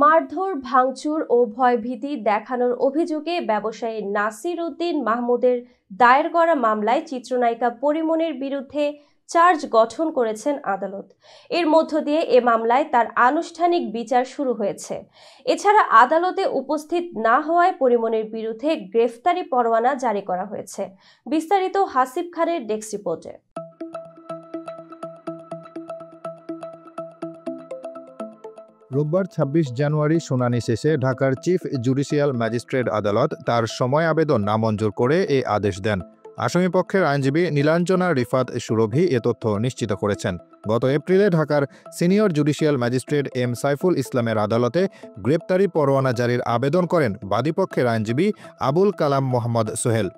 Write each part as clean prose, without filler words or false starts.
মারধর, ভাঙচুর ও ভয়ভীতি দেখানোর অভিযোগে ব্যবসায়ী নাসির উদ্দিন মাহমুদের দায়ের করা মামলায় চিত্রনায়িকা পরীমনির বিরুদ্ধে চার্জ গঠন করেছেন আদালত। এর মধ্য দিয়ে এ মামলায় তার আনুষ্ঠানিক বিচার শুরু হয়েছে। এছাড়া আদালতে উপস্থিত না হওয়ায় পরীমনির বিরুদ্ধে গ্রেফতারি পরোয়ানা জারি করা হয়েছে। বিস্তারিত হাসিব খানের ডেস্ক রিপোর্টে। রোববার ২৬ জানুয়ারি শুনানি শেষে ঢাকার চিফ জুডিশিয়াল ম্যাজিস্ট্রেট আদালত তার সময় আবেদন নামঞ্জুর করে এ আদেশ দেন। আসামিপক্ষের আইনজীবী নীলাঞ্জনা রিফাত সুরভি এ তথ্য নিশ্চিত করেছেন। গত এপ্রিলে ঢাকার senior judicial magistrate M Saiful ইসলামের আদালতে গ্রেপ্তারি পরোয়ানা জারির আবেদন করেন বাদীপক্ষের আইনজীবী আবুল কালাম মোহাম্মদ সোহেল।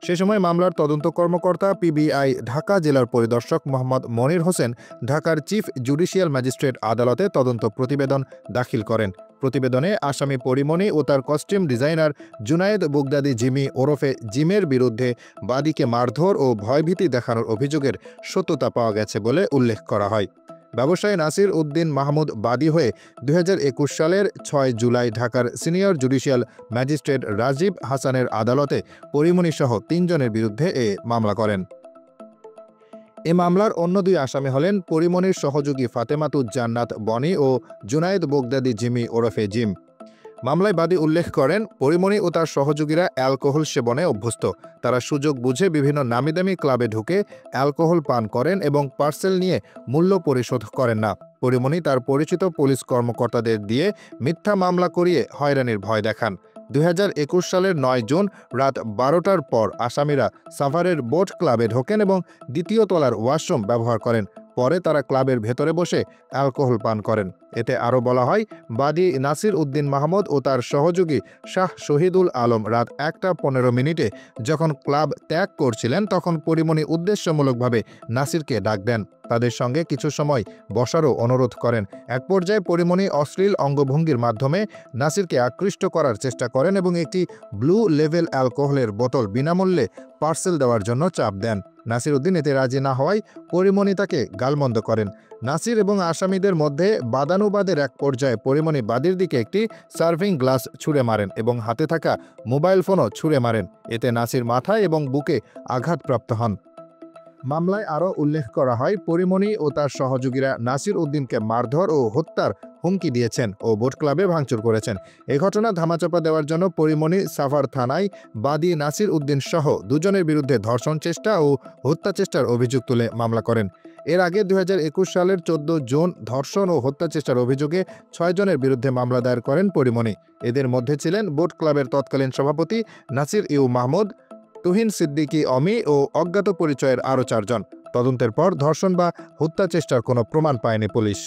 সে সময় মামলার তদন্ত কর্মকর্তা পিবিআই ঢাকা জেলার পরিদর্শক মোহাম্মদ মনির হোসেন ঢাকার চিফ জুডিশিয়াল ম্যাজিস্ট্রেট আদালতে তদন্ত প্রতিবেদন দাখিল করেন। প্রতিবেদনে আসামি পরীমনি ও তার costume designer Junaid Baghdadi Jimmy ওরফে জিমের বিরুদ্ধে বাদীকে মারধর ও ভয়ভীতি দেখানোর অভিযোগের সত্যতা পাওয়া গেছে বলে উল্লেখ করা হয়। ব্যবসায়ী নাসির উদ্দিন মাহমুদ বাদী হয়ে ২০২১ সালের ৬ জুলাই ঢাকার সিনিয়র জুডিশিয়াল ম্যাজিস্ট্রেট রাজীব হাসানের আদালতে পরীমনিসহ ৩ জনের বিরুদ্ধে এ মামলা করেন। এ মামলার অন্য দুই আসামি হলেন পরীমনির সহযোগী ফাতেমাতুজ জান্নাত বনি ও জুনায়েদ বুগদাদি জিমি ওরফে জিম। মামলায় বাদী উল্লেখ করেন, পরীমনি ও তার সহযোগীরা অ্যালকোহল সেবনে অভ্যস্ত। তারা সুযোগ বুঝে বিভিন্ন নামিদামি ক্লাবে ঢুকে অ্যালকোহল পান করেন এবং পার্সেল নিয়ে মূল্য পরিশোধ করেন না। পরীমনি তার পরিচিত পুলিশ কর্মকর্তাদের দিয়ে মিথ্যা মামলা করিয়ে হয়রানির ভয় দেখান। ২০২১ সালের ৯ জুন রাত ১২টার পর আসামিরা সাভারের বোট ক্লাবে ঢোকেন এবং দ্বিতীয় তলার ওয়াশরুম ব্যবহার করেন। পরে তারা ক্লাবের ভেতরে বসে অ্যালকোহল পান করেন। এতে আরও বলা হয়, বাদী নাসির উদ্দিন মাহমুদ ও তার সহযোগী শাহ শহীদুল আলম রাত ১টা ১৫ যখন ক্লাব ত্যাগ করছিলেন তখন পরীমনি উদ্দেশ্যমূলকভাবে নাসিরকে ডাক দেন। তাদের সঙ্গে কিছু সময় বসারও অনুরোধ করেন। এক পর্যায়ে পরীমনি অশ্লীল অঙ্গভঙ্গির মাধ্যমে নাসিরকে আকৃষ্ট করার চেষ্টা করেন এবং একটি ব্লু লেভেল অ্যালকোহলের বোতল বিনামূল্যে পার্সেল দেওয়ার জন্য চাপ দেন। নাসির উদ্দিন এতে রাজি না হওয়ায় পরীমনি তাকে গালমন্দ করেন। নাসির এবং আসামিদের মধ্যে বাদানুবাদের এক পর্যায়ে পরীমনি বাদীর দিকে একটি সার্ভিং গ্লাস ছুঁড়ে মারেন এবং হাতে থাকা মোবাইল ফোনও ছুঁড়ে মারেন। এতে নাসির মাথায় এবং বুকে আঘাতপ্রাপ্ত হন। মামলায় আরও উল্লেখ করা হয়, পরীমনি ও তার সহযোগীরা নাসির উদ্দিনকে মারধর ও হত্যার হুমকি দিয়েছেন ও বোট ক্লাবে ভাঙচুর করেছেন। এ ঘটনা ধামাচাপা দেওয়ার জন্য পরীমনি সাভার থানায় বাদী নাসির উদ্দিন সহ দুজনের বিরুদ্ধে ধর্ষণ চেষ্টা ও হত্যা চেষ্টার অভিযোগ তুলে মামলা করেন। এর আগে ২০২১ সালের ১৪ জুন ধর্ষণ ও হত্যা চেষ্টার অভিযোগে ৬ জনের বিরুদ্ধে মামলা দায়ের করেন পরীমনি। এদের মধ্যে ছিলেন বোট ক্লাবের তৎকালীন সভাপতি নাসির ইউ মাহমুদ, তুহিন সিদ্দিকী অমি ও অজ্ঞাত পরিচয়ের আরও ৪ জন। তদন্তের পর ধর্ষণ বা হত্যা চেষ্টার কোনো প্রমাণ পায়নি পুলিশ।